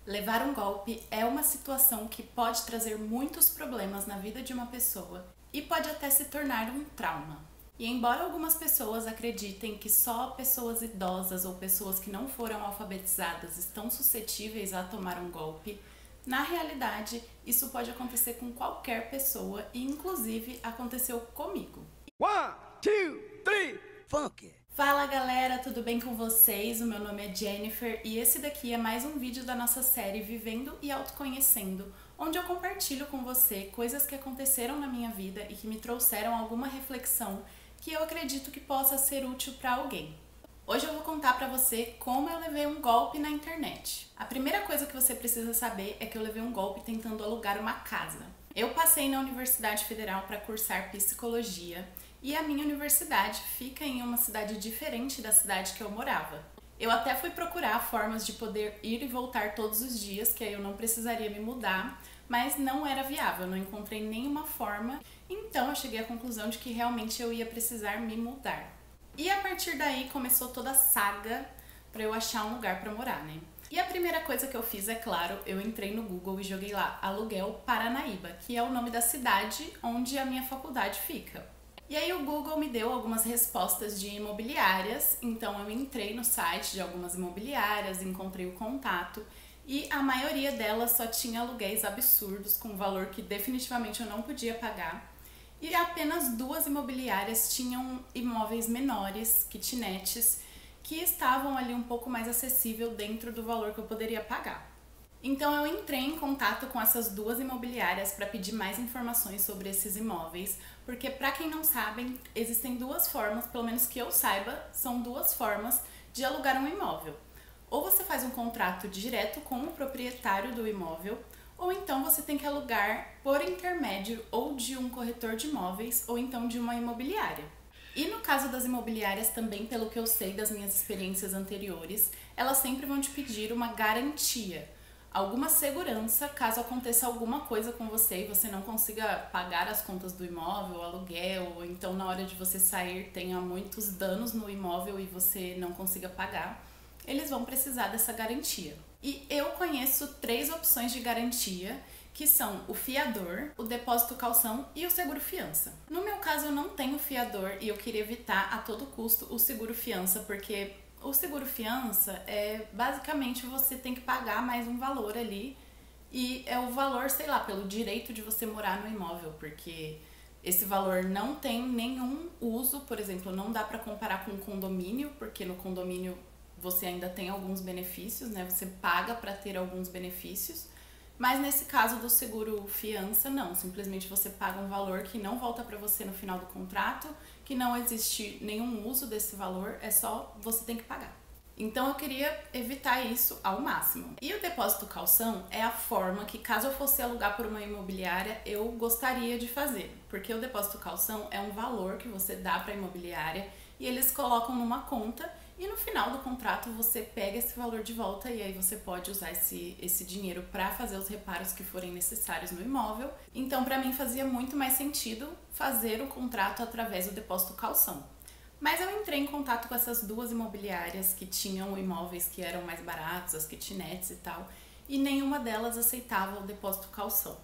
Levar um golpe é uma situação que pode trazer muitos problemas na vida de uma pessoa e pode até se tornar um trauma. E embora algumas pessoas acreditem que só pessoas idosas ou pessoas que não foram alfabetizadas estão suscetíveis a tomar um golpe, na realidade isso pode acontecer com qualquer pessoa e inclusive aconteceu comigo. 1, 2, 3, funk! Fala galera, tudo bem com vocês? O meu nome é Jennifer e esse daqui é mais um vídeo da nossa série Vivendo e Autoconhecendo, onde eu compartilho com você coisas que aconteceram na minha vida e que me trouxeram alguma reflexão que eu acredito que possa ser útil para alguém. Hoje eu vou contar para você como eu levei um golpe na internet. A primeira coisa que você precisa saber é que eu levei um golpe tentando alugar uma casa. Eu passei na Universidade Federal para cursar psicologia e a minha universidade fica em uma cidade diferente da cidade que eu morava. Eu até fui procurar formas de poder ir e voltar todos os dias, que aí eu não precisaria me mudar, mas não era viável, eu não encontrei nenhuma forma, então eu cheguei à conclusão de que realmente eu ia precisar me mudar. E a partir daí começou toda a saga para eu achar um lugar para morar, né? E a primeira coisa que eu fiz, é claro, eu entrei no Google e joguei lá aluguel Paranaíba, que é o nome da cidade onde a minha faculdade fica. E aí o Google me deu algumas respostas de imobiliárias, então eu entrei no site de algumas imobiliárias, encontrei o contato e a maioria delas só tinha aluguéis absurdos com valor que definitivamente eu não podia pagar. E apenas 2 imobiliárias tinham imóveis menores, kitnets, que estavam ali um pouco mais acessível dentro do valor que eu poderia pagar. Então eu entrei em contato com essas 2 imobiliárias para pedir mais informações sobre esses imóveis, porque para quem não sabe, existem 2 formas, pelo menos que eu saiba, são 2 formas de alugar um imóvel. Ou você faz um contrato direto com o proprietário do imóvel, ou então você tem que alugar por intermédio ou de um corretor de imóveis ou então de uma imobiliária. E no caso das imobiliárias também, pelo que eu sei das minhas experiências anteriores, elas sempre vão te pedir uma garantia, alguma segurança caso aconteça alguma coisa com você e você não consiga pagar as contas do imóvel, o aluguel, ou então na hora de você sair tenha muitos danos no imóvel e você não consiga pagar, eles vão precisar dessa garantia. E eu conheço 3 opções de garantia, que são o fiador, o depósito calção e o seguro fiança. No meu caso eu não tenho fiador e eu queria evitar a todo custo o seguro fiança, porque o seguro fiança é basicamente você tem que pagar mais um valor ali e é o valor, sei lá, pelo direito de você morar no imóvel, porque esse valor não tem nenhum uso, por exemplo, não dá para comparar com um condomínio, porque no condomínio você ainda tem alguns benefícios, né? Você paga para ter alguns benefícios, mas nesse caso do seguro fiança, não. Simplesmente você paga um valor que não volta para você no final do contrato, que não existe nenhum uso desse valor, é só você tem que pagar. Então eu queria evitar isso ao máximo. E o depósito calção é a forma que, caso eu fosse alugar por uma imobiliária, eu gostaria de fazer. Porque o depósito calção é um valor que você dá para a imobiliária e eles colocam numa conta e no final do contrato você pega esse valor de volta e aí você pode usar esse dinheiro para fazer os reparos que forem necessários no imóvel. Então para mim fazia muito mais sentido fazer o contrato através do depósito calção. Mas eu entrei em contato com essas 2 imobiliárias que tinham imóveis que eram mais baratos, as kitnets e tal, e nenhuma delas aceitava o depósito calção.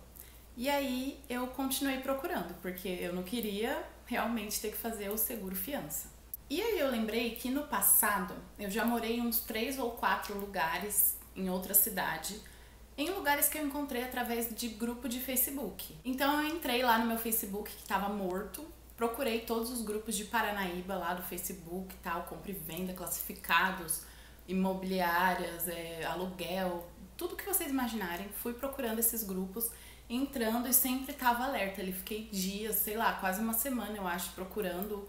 E aí eu continuei procurando, porque eu não queria realmente ter que fazer o seguro fiança. E aí eu lembrei que no passado eu já morei em uns 3 ou 4 lugares em outra cidade, em lugares que eu encontrei através de grupo de Facebook. Então eu entrei lá no meu Facebook que estava morto, procurei todos os grupos de Paranaíba lá do Facebook, tal, compra e venda, classificados, imobiliárias, aluguel, tudo que vocês imaginarem. Fui procurando esses grupos, entrando e sempre estava alerta. Ali fiquei dias, sei lá, quase uma semana eu acho, procurando,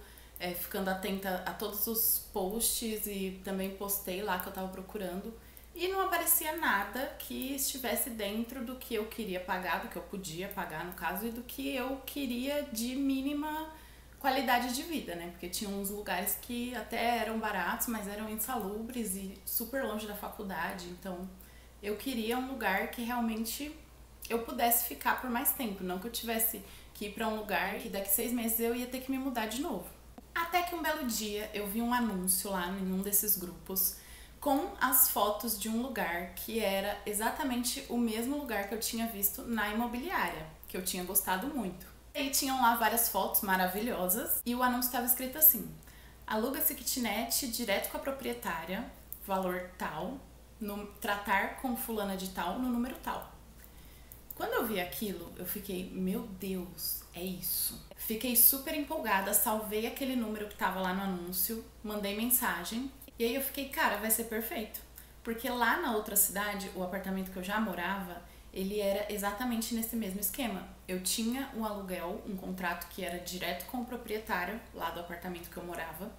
ficando atenta a todos os posts e também postei lá que eu tava procurando e não aparecia nada que estivesse dentro do que eu queria pagar, do que eu podia pagar no caso e do que eu queria de mínima qualidade de vida, né? Porque tinha uns lugares que até eram baratos, mas eram insalubres e super longe da faculdade, então eu queria um lugar que realmente eu pudesse ficar por mais tempo, não que eu tivesse que ir para um lugar que daqui 6 meses eu ia ter que me mudar de novo. Até que um belo dia eu vi um anúncio lá em um desses grupos com as fotos de um lugar que era exatamente o mesmo lugar que eu tinha visto na imobiliária, que eu tinha gostado muito. E tinham lá várias fotos maravilhosas e o anúncio estava escrito assim: aluga-se kitnet direto com a proprietária, valor tal, tratar com fulana de tal no número tal. Quando eu vi aquilo, eu fiquei, meu Deus, é isso. Fiquei super empolgada, salvei aquele número que tava lá no anúncio, mandei mensagem e aí eu fiquei, cara, vai ser perfeito. Porque lá na outra cidade, o apartamento que eu já morava, ele era exatamente nesse mesmo esquema. Eu tinha um aluguel, um contrato que era direto com o proprietário lá do apartamento que eu morava.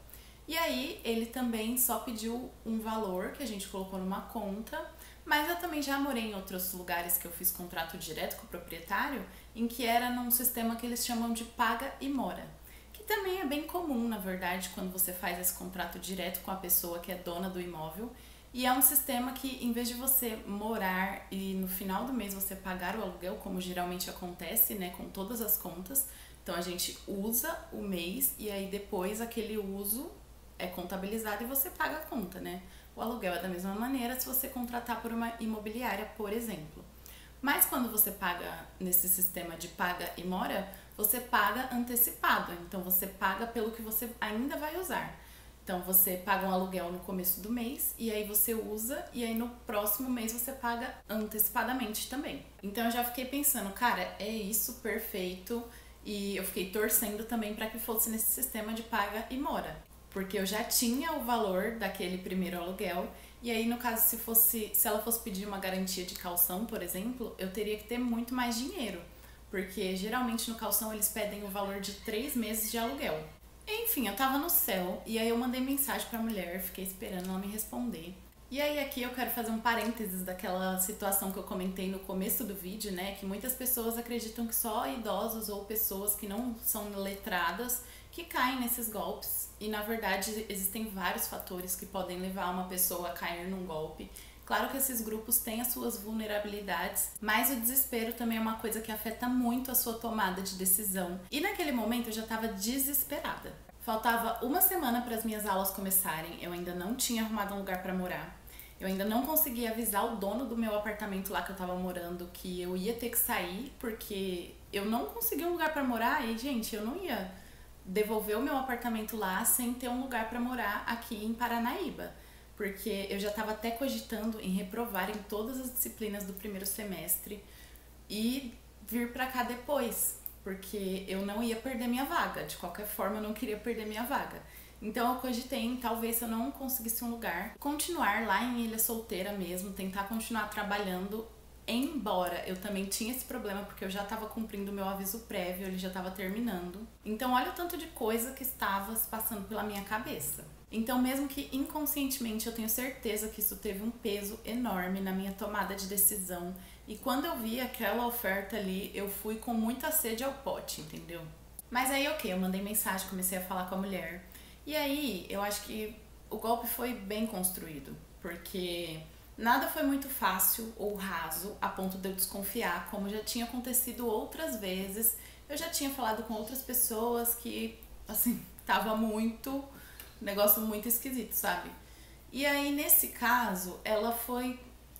E aí ele também só pediu um valor que a gente colocou numa conta, mas eu também já morei em outros lugares que eu fiz contrato direto com o proprietário, em que era num sistema que eles chamam de paga e mora, que também é bem comum, na verdade, quando você faz esse contrato direto com a pessoa que é dona do imóvel. E é um sistema que, em vez de você morar e no final do mês você pagar o aluguel, como geralmente acontece, né, com todas as contas, então a gente usa o mês e aí depois aquele uso é contabilizado e você paga a conta, né? O aluguel é da mesma maneira se você contratar por uma imobiliária, por exemplo. Mas quando você paga nesse sistema de paga e mora, você paga antecipado. Então você paga pelo que você ainda vai usar. Então você paga um aluguel no começo do mês e aí você usa e aí no próximo mês você paga antecipadamente também. Então eu já fiquei pensando, cara, é isso, perfeito. E eu fiquei torcendo também para que fosse nesse sistema de paga e mora. Porque eu já tinha o valor daquele primeiro aluguel, e aí no caso se ela fosse pedir uma garantia de caução, por exemplo, eu teria que ter muito mais dinheiro, porque geralmente no caução eles pedem o valor de 3 meses de aluguel. Enfim, eu tava no céu, e aí eu mandei mensagem pra mulher, fiquei esperando ela me responder. E aí aqui eu quero fazer um parênteses daquela situação que eu comentei no começo do vídeo, né, que muitas pessoas acreditam que só idosos ou pessoas que não são letradas que caem nesses golpes. E na verdade existem vários fatores que podem levar uma pessoa a cair num golpe. Claro que esses grupos têm as suas vulnerabilidades, mas o desespero também é uma coisa que afeta muito a sua tomada de decisão. E naquele momento eu já estava desesperada. Faltava uma semana para as minhas aulas começarem, eu ainda não tinha arrumado um lugar para morar. Eu ainda não consegui avisar o dono do meu apartamento lá que eu tava morando que eu ia ter que sair, porque eu não consegui um lugar para morar e, gente, eu não ia devolver o meu apartamento lá sem ter um lugar para morar aqui em Paranaíba. Porque eu já estava até cogitando em reprovar em todas as disciplinas do primeiro semestre e vir para cá depois, porque eu não ia perder minha vaga, de qualquer forma eu não queria perder minha vaga. Então eu cogitei em, talvez se eu não conseguisse um lugar, continuar lá em Ilha Solteira mesmo, tentar continuar trabalhando, embora eu também tinha esse problema porque eu já estava cumprindo o meu aviso prévio, ele já estava terminando. Então olha o tanto de coisa que estava se passando pela minha cabeça. Então mesmo que inconscientemente eu tenho certeza que isso teve um peso enorme na minha tomada de decisão. E quando eu vi aquela oferta ali, eu fui com muita sede ao pote, entendeu? Mas aí ok, eu mandei mensagem, comecei a falar com a mulher. E aí eu acho que o golpe foi bem construído, porque nada foi muito fácil ou raso a ponto de eu desconfiar, como já tinha acontecido outras vezes. Eu já tinha falado com outras pessoas que, assim, tava muito, negócio muito esquisito, sabe? E aí, nesse caso, ela foi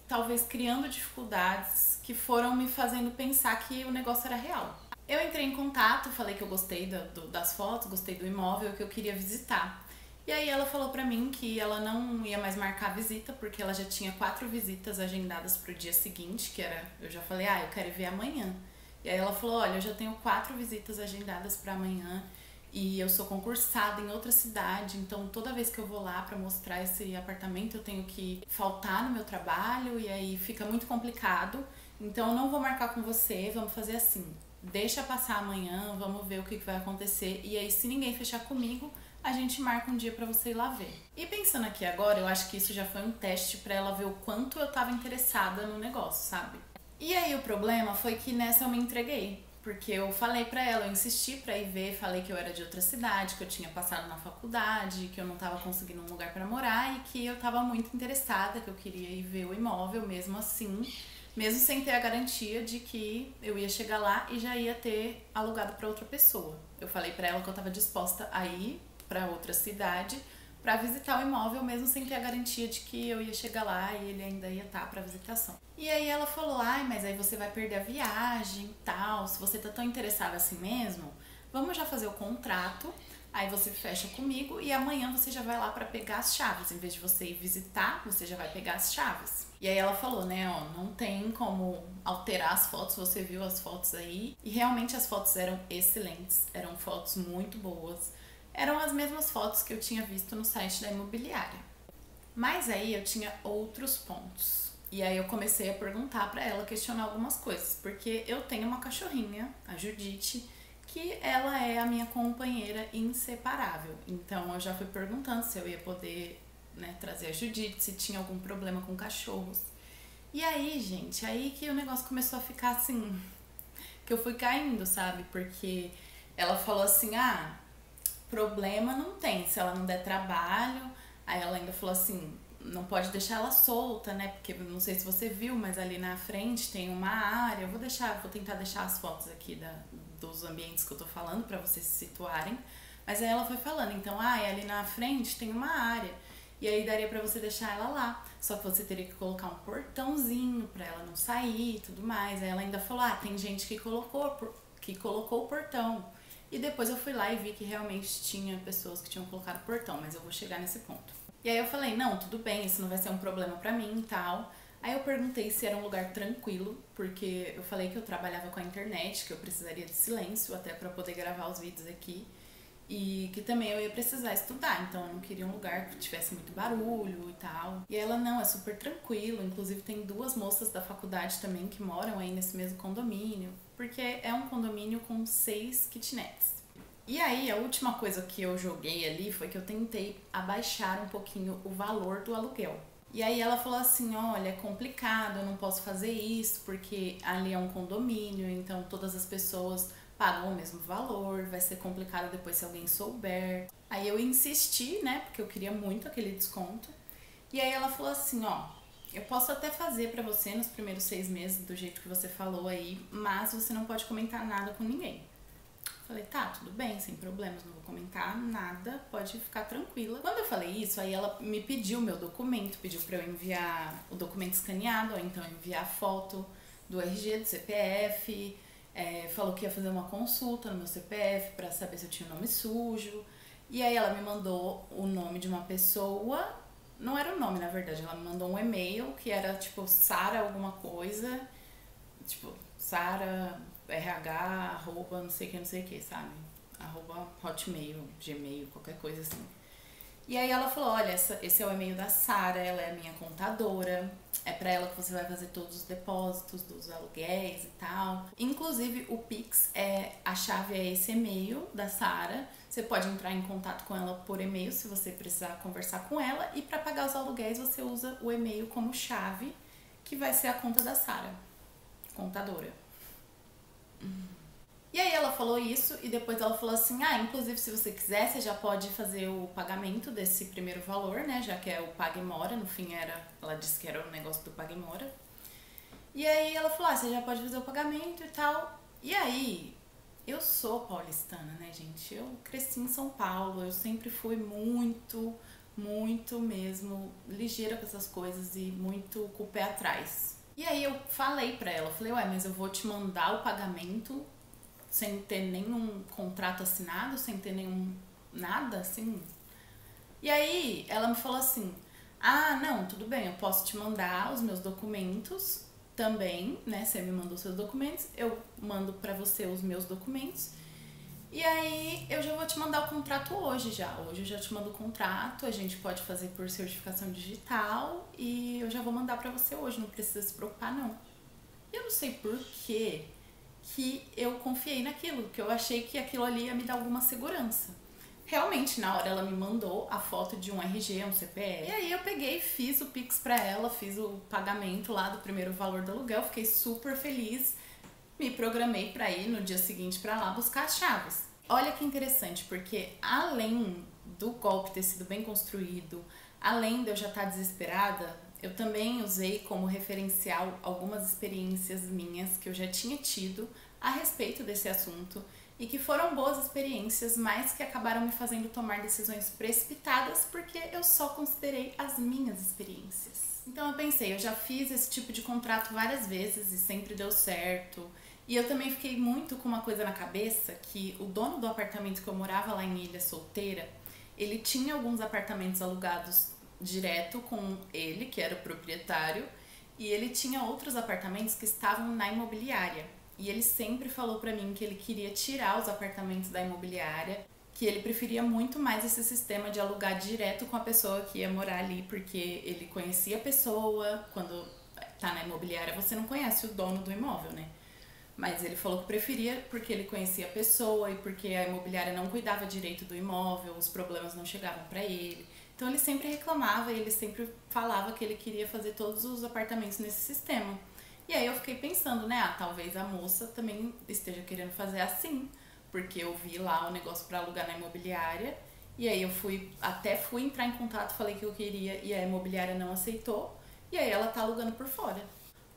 talvez criando dificuldades que foram me fazendo pensar que o negócio era real. Eu entrei em contato, falei que eu gostei das fotos, gostei do imóvel, que eu queria visitar. E aí ela falou pra mim que ela não ia mais marcar a visita, porque ela já tinha 4 visitas agendadas pro dia seguinte, que era, eu já falei, eu quero ver amanhã. E aí ela falou, olha, eu já tenho 4 visitas agendadas pra amanhã, e eu sou concursada em outra cidade, então toda vez que eu vou lá pra mostrar esse apartamento, eu tenho que faltar no meu trabalho, e aí fica muito complicado. Então eu não vou marcar com você, vamos fazer assim, deixa passar amanhã, vamos ver o que vai acontecer, e aí se ninguém fechar comigo, a gente marca um dia pra você ir lá ver. E pensando aqui agora, eu acho que isso já foi um teste pra ela ver o quanto eu tava interessada no negócio, sabe? E aí o problema foi que nessa eu me entreguei, porque eu falei pra ela, eu insisti pra ir ver, falei que eu era de outra cidade, que eu tinha passado na faculdade, que eu não tava conseguindo um lugar pra morar e que eu tava muito interessada, que eu queria ir ver o imóvel mesmo assim, mesmo sem ter a garantia de que eu ia chegar lá e já ia ter alugado pra outra pessoa. Eu falei pra ela que eu tava disposta a ir pra outra cidade, pra visitar o imóvel, mesmo sem ter a garantia de que eu ia chegar lá e ele ainda ia estar pra visitação. E aí ela falou, ai, mas aí você vai perder a viagem e tal, se você tá tão interessada assim mesmo, vamos já fazer o contrato, aí você fecha comigo e amanhã você já vai lá pra pegar as chaves. Em vez de você ir visitar, você já vai pegar as chaves. E aí ela falou, né, ó, não tem como alterar as fotos, você viu as fotos aí. E realmente as fotos eram excelentes, eram fotos muito boas. Eram as mesmas fotos que eu tinha visto no site da imobiliária. Mas aí eu tinha outros pontos. E aí eu comecei a perguntar pra ela, questionar algumas coisas. Porque eu tenho uma cachorrinha, a Judite, que ela é a minha companheira inseparável. Então eu já fui perguntando se eu ia poder, né, trazer a Judite, se tinha algum problema com cachorros. E aí, gente, aí que o negócio começou a ficar assim, que eu fui caindo, sabe? Porque ela falou assim, ah, problema não tem, se ela não der trabalho. Aí ela ainda falou assim, não pode deixar ela solta, né? Porque não sei se você viu, mas ali na frente tem uma área. Vou tentar deixar as fotos aqui dos ambientes que eu tô falando pra vocês se situarem. Mas aí ela foi falando, então, ali na frente tem uma área. E aí daria pra você deixar ela lá. Só que você teria que colocar um portãozinho pra ela não sair e tudo mais. Aí ela ainda falou, tem gente que colocou o portão. E depois eu fui lá e vi que realmente tinha pessoas que tinham colocado o portão, mas eu vou chegar nesse ponto. E aí eu falei, não, tudo bem, isso não vai ser um problema pra mim e tal. Aí eu perguntei se era um lugar tranquilo, porque eu falei que eu trabalhava com a internet, que eu precisaria de silêncio até pra poder gravar os vídeos aqui. E que também eu ia precisar estudar, então eu não queria um lugar que tivesse muito barulho e tal. E ela, não, é super tranquilo, inclusive tem 2 moças da faculdade também que moram aí nesse mesmo condomínio, porque é um condomínio com 6 kitnets. E aí a última coisa que eu joguei ali foi que eu tentei abaixar um pouquinho o valor do aluguel. E aí ela falou assim, olha, é complicado, eu não posso fazer isso, porque ali é um condomínio, então todas as pessoas pagam o mesmo valor, vai ser complicado depois se alguém souber. Aí eu insisti, né, porque eu queria muito aquele desconto. E aí ela falou assim, eu posso até fazer pra você nos primeiros 6 meses do jeito que você falou aí, mas você não pode comentar nada com ninguém. Falei, tá, tudo bem, sem problemas, não vou comentar nada, pode ficar tranquila. Quando eu falei isso, aí ela me pediu o meu documento, pediu pra eu enviar o documento escaneado, ou então enviar a foto do RG, do CPF, falou que ia fazer uma consulta no meu CPF pra saber se eu tinha o nome sujo. E aí ela me mandou o nome de uma pessoa, não era o nome na verdade, ela me mandou um e-mail que era tipo Sara alguma coisa, tipo Sara RH, arroba, não sei o que, sabe? Arroba Hotmail, Gmail, qualquer coisa assim. E aí ela falou, olha, esse é o e-mail da Sara, ela é a minha contadora, é pra ela que você vai fazer todos os depósitos dos aluguéis e tal. Inclusive o Pix, a chave é esse e-mail da Sara, você pode entrar em contato com ela por e-mail se você precisar conversar com ela, e pra pagar os aluguéis você usa o e-mail como chave, que vai ser a conta da Sara, contadora. E aí ela falou isso e depois ela falou assim, inclusive se você quiser, você já pode fazer o pagamento desse primeiro valor, né, já que é o Pague Mora, no fim ela disse que era o negócio do Pague Mora. E aí ela falou, você já pode fazer o pagamento e tal. E aí, eu sou paulistana, né, gente, eu cresci em São Paulo, eu sempre fui muito mesmo ligeira com essas coisas e muito com o pé atrás. E aí eu falei pra ela, falei, mas eu vou te mandar o pagamento sem ter nenhum contrato assinado, sem ter nenhum nada, assim. E aí ela me falou assim, não, tudo bem, eu posso te mandar os meus documentos também, né, você me mandou seus documentos, eu mando pra você os meus documentos. E aí eu já vou te mandar o contrato hoje eu já te mando o contrato, a gente pode fazer por certificação digital e eu já vou mandar pra você hoje, não precisa se preocupar não. E eu não sei por que eu confiei naquilo, que eu achei que aquilo ali ia me dar alguma segurança. Realmente, na hora ela me mandou a foto de um RG, um CPF. E aí eu peguei, fiz o Pix pra ela, fiz o pagamento lá do primeiro valor do aluguel, fiquei super feliz. Me programei pra ir no dia seguinte pra lá buscar as chaves. Olha que interessante, porque além do golpe ter sido bem construído, além de eu já estar desesperada, eu também usei como referencial algumas experiências minhas que eu já tinha tido a respeito desse assunto. e que foram boas experiências, mas que acabaram me fazendo tomar decisões precipitadas porque eu só considerei as minhas experiências. Então eu pensei, eu já fiz esse tipo de contrato várias vezes e sempre deu certo. E eu também fiquei muito com uma coisa na cabeça, que o dono do apartamento que eu morava lá em Ilha Solteira, ele tinha alguns apartamentos alugados direto com ele, que era o proprietário, e ele tinha outros apartamentos que estavam na imobiliária. E ele sempre falou pra mim que ele queria tirar os apartamentos da imobiliária, que ele preferia muito mais esse sistema de alugar direto com a pessoa que ia morar ali, porque ele conhecia a pessoa. Quando tá na imobiliária você não conhece o dono do imóvel, né? Mas ele falou que preferia porque ele conhecia a pessoa e porque a imobiliária não cuidava direito do imóvel, os problemas não chegavam pra ele. Então ele sempre reclamava e ele sempre falava que ele queria fazer todos os apartamentos nesse sistema. E aí eu fiquei pensando, né, talvez a moça também esteja querendo fazer assim, porque eu vi lá o negócio para alugar na imobiliária, e aí eu fui entrar em contato, falei que eu queria, e a imobiliária não aceitou, e aí ela tá alugando por fora.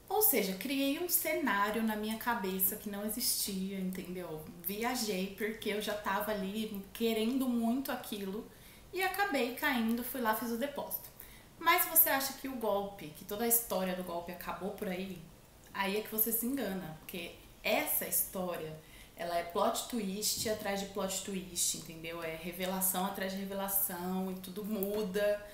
Ou seja, criei um cenário na minha cabeça que não existia, entendeu? Viajei porque eu já tava ali querendo muito aquilo, e acabei caindo, fui lá, fiz o depósito. Mas se você acha que o golpe, que toda a história do golpe acabou por aí é que você se engana, porque essa história, ela é plot twist atrás de plot twist, entendeu? É revelação atrás de revelação e tudo muda.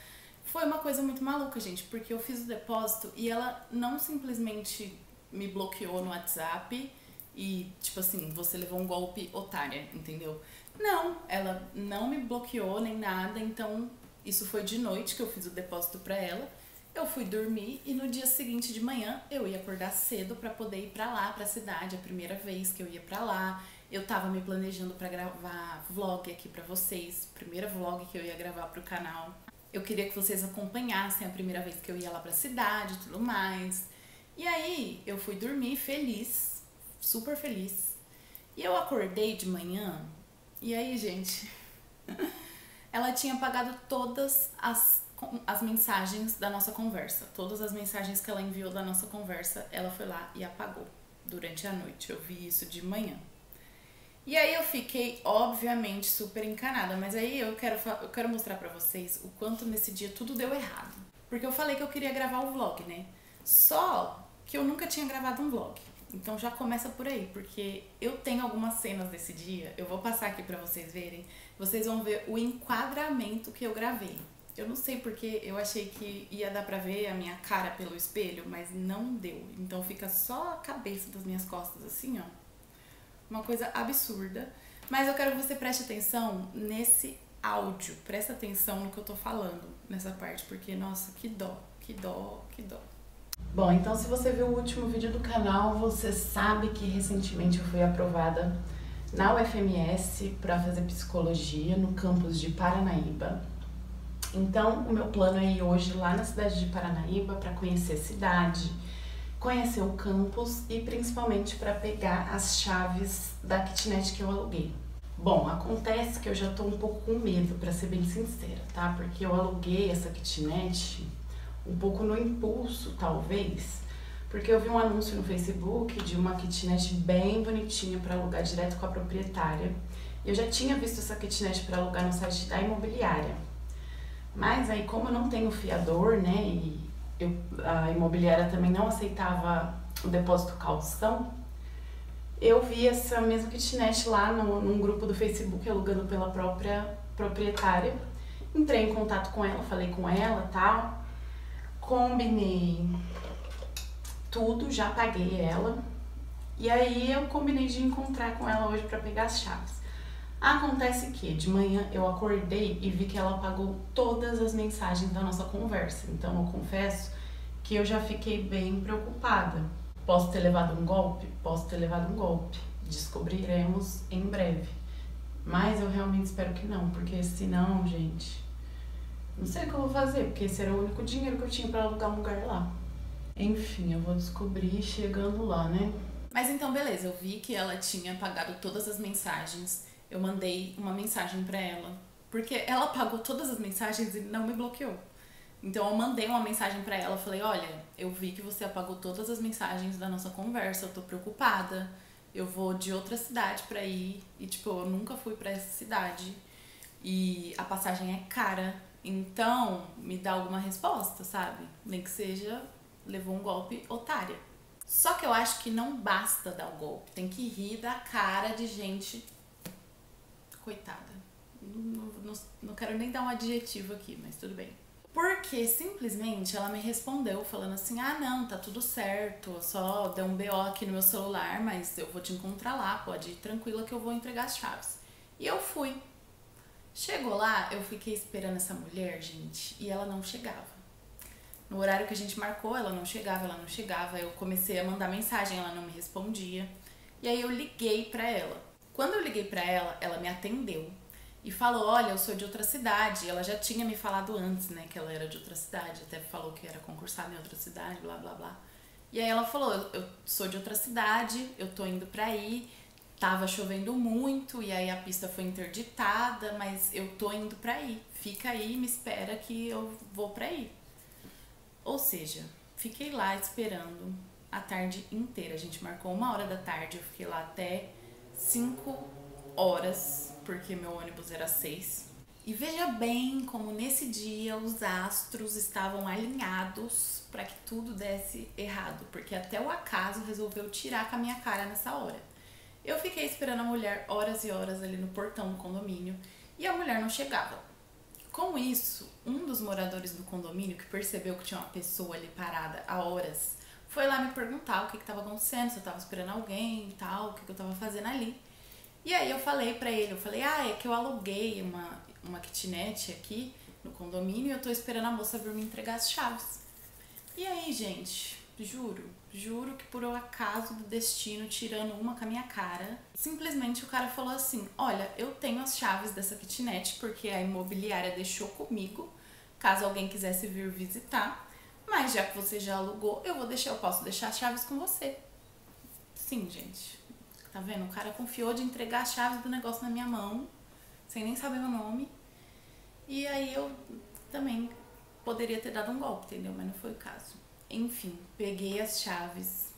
Foi uma coisa muito maluca, gente, porque eu fiz o depósito e ela não simplesmente me bloqueou no WhatsApp e, tipo assim, você levou um golpe, otária, entendeu? Não, ela não me bloqueou nem nada, então isso foi de noite que eu fiz o depósito pra ela. Eu fui dormir e no dia seguinte de manhã eu ia acordar cedo pra poder ir pra lá, pra cidade, a primeira vez que eu ia pra lá. Eu tava me planejando pra gravar vlog aqui pra vocês, primeiro vlog que eu ia gravar pro canal. Eu queria que vocês acompanhassem a primeira vez que eu ia lá pra cidade e tudo mais. E aí eu fui dormir feliz, super feliz. E eu acordei de manhã e aí, gente, ela tinha apagado todas as mensagens da nossa conversa. Todas as mensagens que ela enviou da nossa conversa, ela foi lá e apagou durante a noite. Eu vi isso de manhã. E aí eu fiquei, obviamente, super encanada. Mas aí eu quero mostrar pra vocês o quanto nesse dia tudo deu errado. Porque eu falei que eu queria gravar o vlog, né? Só que eu nunca tinha gravado um vlog. Então já começa por aí, porque eu tenho algumas cenas desse dia. Eu vou passar aqui pra vocês verem. Vocês vão ver o enquadramento que eu gravei. Eu não sei porque eu achei que ia dar pra ver a minha cara pelo espelho, mas não deu. Então fica só a cabeça das minhas costas assim, ó. Uma coisa absurda. Mas eu quero que você preste atenção nesse áudio. Presta atenção no que eu tô falando nessa parte, porque, nossa, que dó, que dó, que dó. Bom, então se você viu o último vídeo do canal, você sabe que recentemente eu fui aprovada na UFMS para fazer psicologia no campus de Paranaíba. Então, o meu plano é ir hoje lá na cidade de Paranaíba para conhecer a cidade, conhecer o campus e principalmente para pegar as chaves da kitnet que eu aluguei. Bom, acontece que eu já tô um pouco com medo, para ser bem sincera, tá? Porque eu aluguei essa kitnet um pouco no impulso, talvez, porque eu vi um anúncio no Facebook de uma kitnet bem bonitinha para alugar direto com a proprietária. Eu já tinha visto essa kitnet para alugar no site da imobiliária. Mas aí, como eu não tenho fiador, né, e a imobiliária também não aceitava o depósito caução, eu vi essa mesma kitnet lá num grupo do Facebook, alugando pela própria proprietária. Entrei em contato com ela, falei com ela e tal, combinei tudo, já paguei ela, e aí eu combinei de encontrar com ela hoje para pegar as chaves. Acontece que de manhã eu acordei e vi que ela apagou todas as mensagens da nossa conversa. Então eu confesso que eu já fiquei bem preocupada. Posso ter levado um golpe? Posso ter levado um golpe. Descobriremos em breve. Mas eu realmente espero que não, porque senão, gente, não sei o que eu vou fazer, porque esse era o único dinheiro que eu tinha para alugar um lugar lá. Enfim, eu vou descobrir chegando lá, né? Mas então, beleza, eu vi que ela tinha apagado todas as mensagens. Eu mandei uma mensagem pra ela, porque ela apagou todas as mensagens e não me bloqueou. Então eu mandei uma mensagem pra ela, falei, olha, eu vi que você apagou todas as mensagens da nossa conversa, eu tô preocupada. eu vou de outra cidade pra ir e, tipo, eu nunca fui pra essa cidade e a passagem é cara, então me dá alguma resposta, sabe? Nem que seja, levou um golpe, otária. Só que eu acho que não basta dar o golpe, tem que rir da cara de gente coitada. Não quero nem dar um adjetivo aqui, mas tudo bem. Porque simplesmente ela me respondeu falando assim, ah não, tá tudo certo, só deu um BO aqui no meu celular, mas eu vou te encontrar lá, pode ir tranquila que eu vou entregar as chaves. E eu fui. Chegou lá, eu fiquei esperando essa mulher, gente, e ela não chegava. No horário que a gente marcou, ela não chegava, eu comecei a mandar mensagem, ela não me respondia. E aí eu liguei pra ela. Quando eu liguei pra ela, ela me atendeu e falou, olha, eu sou de outra cidade. Ela já tinha me falado antes, né, que ela era de outra cidade, até falou que era concursada em outra cidade, blá, blá, blá. E aí ela falou, eu sou de outra cidade, eu tô indo pra aí, tava chovendo muito e aí a pista foi interditada, mas eu tô indo pra aí. Fica aí, me espera que eu vou pra aí. Ou seja, fiquei lá esperando a tarde inteira. A gente marcou 1h da tarde, eu fiquei lá até 5 horas, porque meu ônibus era 6. E veja bem como nesse dia os astros estavam alinhados para que tudo desse errado, porque até o acaso resolveu tirar com a minha cara nessa hora. Eu fiquei esperando a mulher horas e horas ali no portão do condomínio e a mulher não chegava. Com isso, um dos moradores do condomínio, que percebeu que tinha uma pessoa ali parada há horas, foi lá me perguntar o que estava acontecendo, se eu estava esperando alguém e tal, o que eu estava fazendo ali. E aí eu falei pra ele, é que eu aluguei uma kitnet aqui no condomínio e eu tô esperando a moça vir me entregar as chaves. E aí, gente, juro que por um acaso do destino, tirando uma com a minha cara, simplesmente o cara falou assim, olha, eu tenho as chaves dessa kitnet porque a imobiliária deixou comigo, caso alguém quisesse vir visitar, mas já que você já alugou, eu posso deixar as chaves com você. Sim, gente. Tá vendo? O cara confiou de entregar as chaves do negócio na minha mão, sem nem saber meu nome. E aí eu também poderia ter dado um golpe, entendeu? Mas não foi o caso. Enfim, peguei as chaves,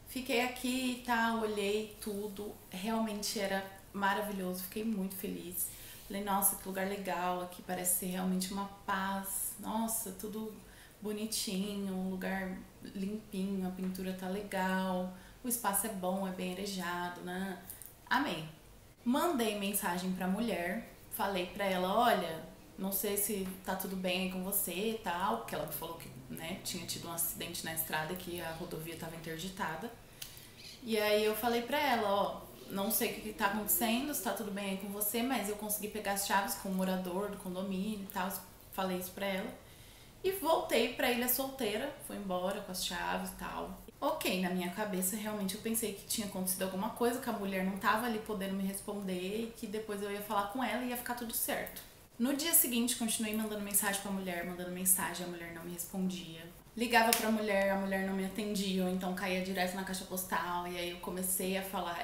fiquei aqui e tal, olhei tudo. Realmente era maravilhoso, fiquei muito feliz. Falei, nossa, que lugar legal, aqui parece ser realmente uma paz. Nossa, tudo bonitinho, um lugar limpinho, a pintura tá legal. O espaço é bom, é bem arejado, né? Amei. Mandei mensagem pra mulher, falei pra ela, olha, não sei se tá tudo bem aí com você e tal, porque ela me falou que, né, tinha tido um acidente na estrada, que a rodovia tava interditada. E aí eu falei pra ela, ó, não sei o que tá acontecendo, se tá tudo bem aí com você, mas eu consegui pegar as chaves com o morador do condomínio e tal, falei isso pra ela. E voltei pra Ilha Solteira, fui embora com as chaves e tal. Ok, na minha cabeça realmente eu pensei que tinha acontecido alguma coisa, que a mulher não tava ali podendo me responder e que depois eu ia falar com ela e ia ficar tudo certo. No dia seguinte, continuei mandando mensagem pra mulher, mandando mensagem, a mulher não me respondia. Ligava pra mulher, a mulher não me atendia, ou então caía direto na caixa postal, e aí eu comecei a falar,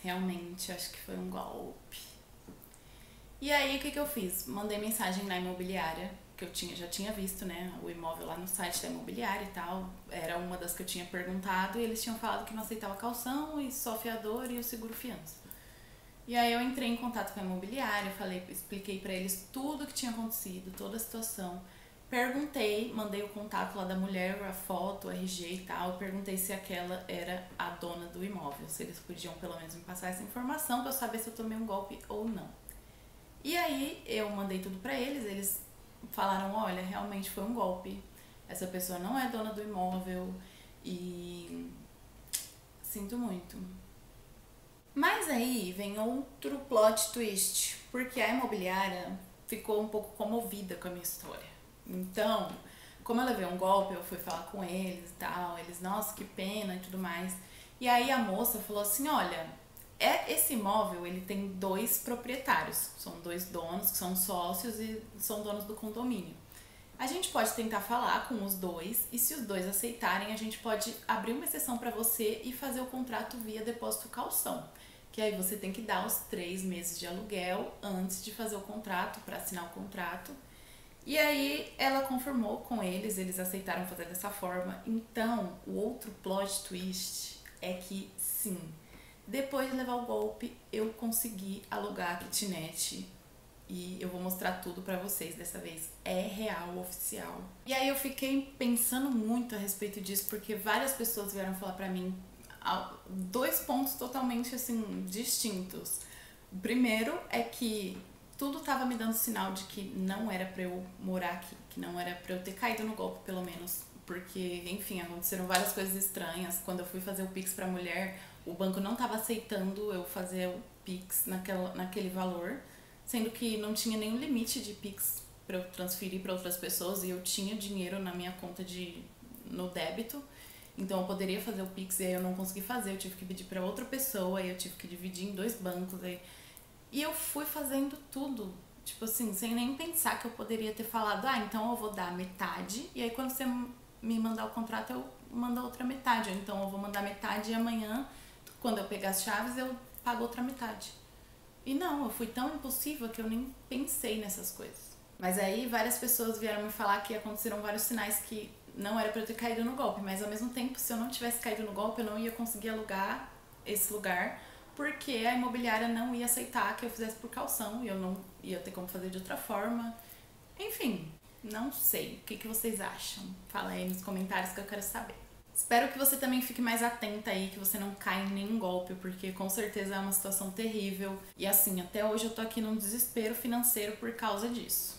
realmente, acho que foi um golpe. E aí, o que eu fiz? Mandei mensagem na imobiliária, que eu já tinha visto, né, o imóvel lá no site da imobiliária e tal, era uma das que eu tinha perguntado, e eles tinham falado que não aceitava calção e só fiador e o seguro fiança. E aí eu entrei em contato com a imobiliária, expliquei pra eles tudo que tinha acontecido, toda a situação. Perguntei, mandei o contato lá da mulher, a foto, o RG e tal, perguntei se aquela era a dona do imóvel, se eles podiam pelo menos me passar essa informação pra eu saber se eu tomei um golpe ou não. E aí eu mandei tudo pra eles, eles falaram, olha, realmente foi um golpe, essa pessoa não é dona do imóvel e sinto muito. Mas aí vem outro plot twist, porque a imobiliária ficou um pouco comovida com a minha história. Então, como eu levei um golpe, eu fui falar com eles e tal, eles, nossa, que pena e tudo mais. E aí a moça falou assim, olha, esse imóvel, ele tem 2 proprietários, são 2 donos que são sócios e são donos do condomínio. A gente pode tentar falar com os 2 e se os 2 aceitarem, a gente pode abrir uma exceção para você e fazer o contrato via depósito calção. Que aí você tem que dar os 3 meses de aluguel antes de fazer o contrato, para assinar o contrato. E aí ela confirmou com eles aceitaram fazer dessa forma. Então, o outro plot twist é que sim, depois de levar o golpe, eu consegui alugar a kitnet. E eu vou mostrar tudo pra vocês dessa vez. É real, oficial. E aí eu fiquei pensando muito a respeito disso, porque várias pessoas vieram falar pra mim dois pontos totalmente, assim, distintos. O primeiro é que tudo tava me dando sinal de que não era pra eu morar aqui, que não era pra eu ter caído no golpe, pelo menos. Porque, enfim, aconteceram várias coisas estranhas. Quando eu fui fazer o Pix pra mulher, o banco não tava aceitando eu fazer o Pix naquele valor, sendo que não tinha nenhum limite de Pix para eu transferir para outras pessoas e eu tinha dinheiro na minha conta no débito, então eu poderia fazer o Pix e aí eu não consegui fazer, eu tive que pedir para outra pessoa, aí eu tive que dividir em 2 bancos, e eu fui fazendo tudo, tipo assim, sem nem pensar que eu poderia ter falado, então eu vou dar metade, e aí quando você me mandar o contrato eu mando a outra metade, ou então eu vou mandar metade e amanhã, quando eu pegar as chaves, eu pago outra metade. E não, eu fui tão impulsiva que eu nem pensei nessas coisas. Mas aí várias pessoas vieram me falar que aconteceram vários sinais que não era pra eu ter caído no golpe, mas ao mesmo tempo, se eu não tivesse caído no golpe, eu não ia conseguir alugar esse lugar, porque a imobiliária não ia aceitar que eu fizesse por caução e eu não ia ter como fazer de outra forma. Enfim, não sei. O que vocês acham? Fala aí nos comentários que eu quero saber. Espero que você também fique mais atenta aí, que você não caia em nenhum golpe, porque com certeza é uma situação terrível. E assim, até hoje eu tô aqui num desespero financeiro por causa disso.